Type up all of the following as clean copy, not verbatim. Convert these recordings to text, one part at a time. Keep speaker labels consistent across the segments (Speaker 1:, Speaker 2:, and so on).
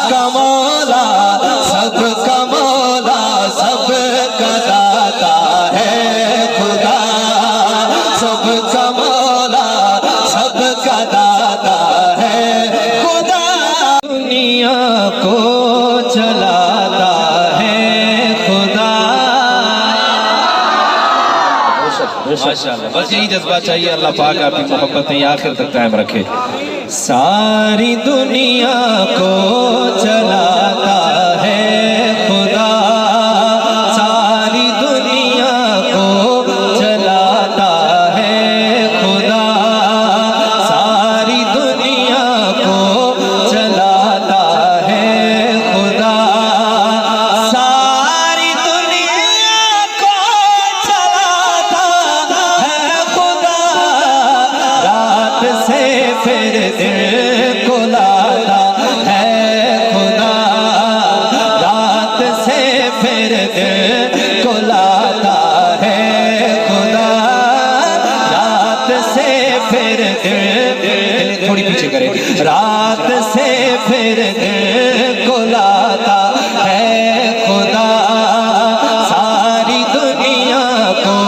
Speaker 1: کا مولا سب کا مولا سب کا داتا ہے خدا سب کا مولا سب کا داتا ہے خدا دنیا کو چلاتا ہے خدا ماشاءاللہ بس یہی جذبہ چاہیے اللہ پاک آپ کی محبت میں آخر تک قائم رکھے ساری دنیا کو چلاتا ہے خدا ساری دنیا کو چلاتا ہے خدا ساری دنیا کو چلاتا ہے خدا ساری دنیا کو چلاتا ہے خدا رات سے پھر دن کو لاتا ہے خدا رات سے پھر دن کو لاتا ہے خدا رات سے پھر دن تھوڑی پیچھے کرے رات سے پھر دن کو لاتا ہے خدا ساری دنیا کو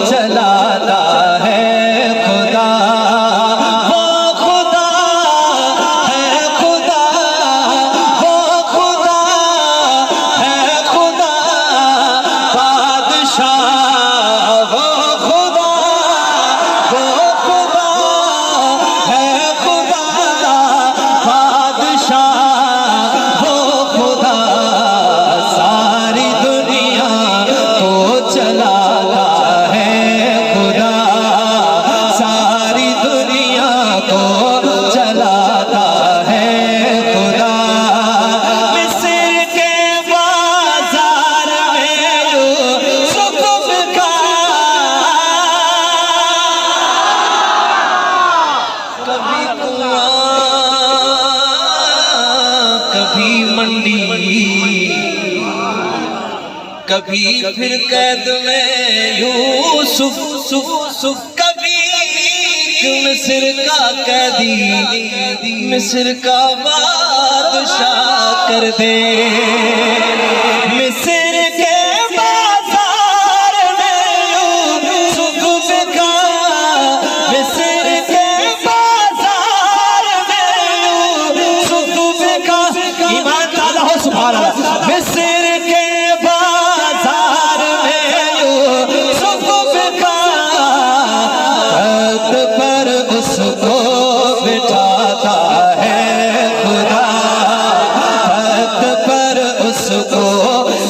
Speaker 1: چلاتا ہے خدا وہ خدا ہے خدا وہ خدا ہے خدا بادشاہ وہ خدا ہے خدا بادشاہ وہ خدا ساری دنیا کو چلاتا ہے خدا ساری دنیا کو چلاتا ہے خدا مصر کے بازار میں یوسف کا کبھی کنواں کبھی منڈی کبھی پھر قید میں یوسف کبھی مصر کا قیدی مصر کا بادشاہ کر دے مصر کے بازار میں یوسف کا مصر کے بازار میں یوسف کا ایمان تعالیٰ ہو سبحان اللہ مصر کے بازار میں یوسف کا تخت پر اس کو بٹھاتا ہے خدا تخت پر اس کو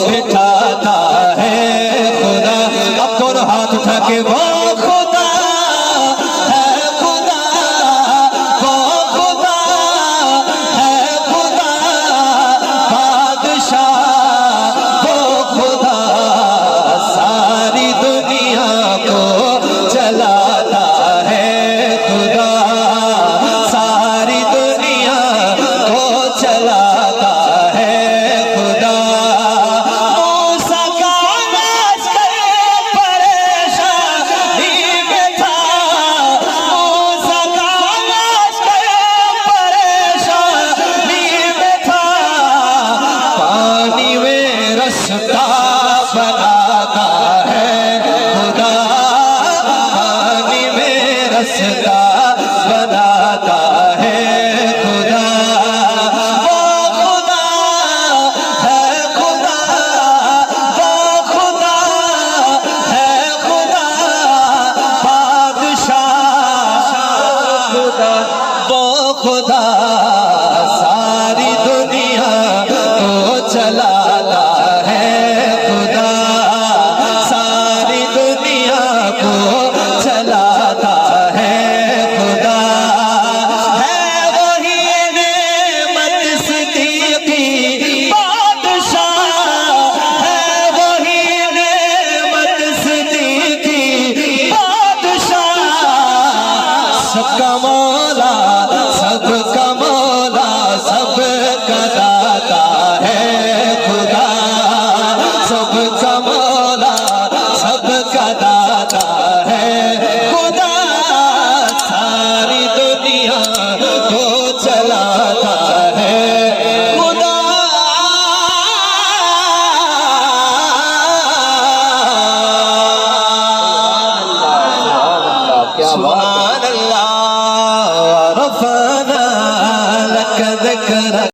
Speaker 1: بٹھاتا ہے خدا اب دونوں ہاتھ اٹھا کے وہ خدا ہے خدا وہ خدا ہے خدا بادشاہ وہ خدا ساری دنیا کو چلاتا ہے خدا ساری دنیا کو چلاتا ہے خدا موسیٰ کا لشکر پریشانی میں تھا موسیٰ کا لشکر پریشانی میں تھا پانی میں رستہ بناتا ہے خدا پانی میں رستہ بناتا ہے خدا وہ خدا ہے خدا وہ خدا ہے خدا بادشاہ خدا وہ خدا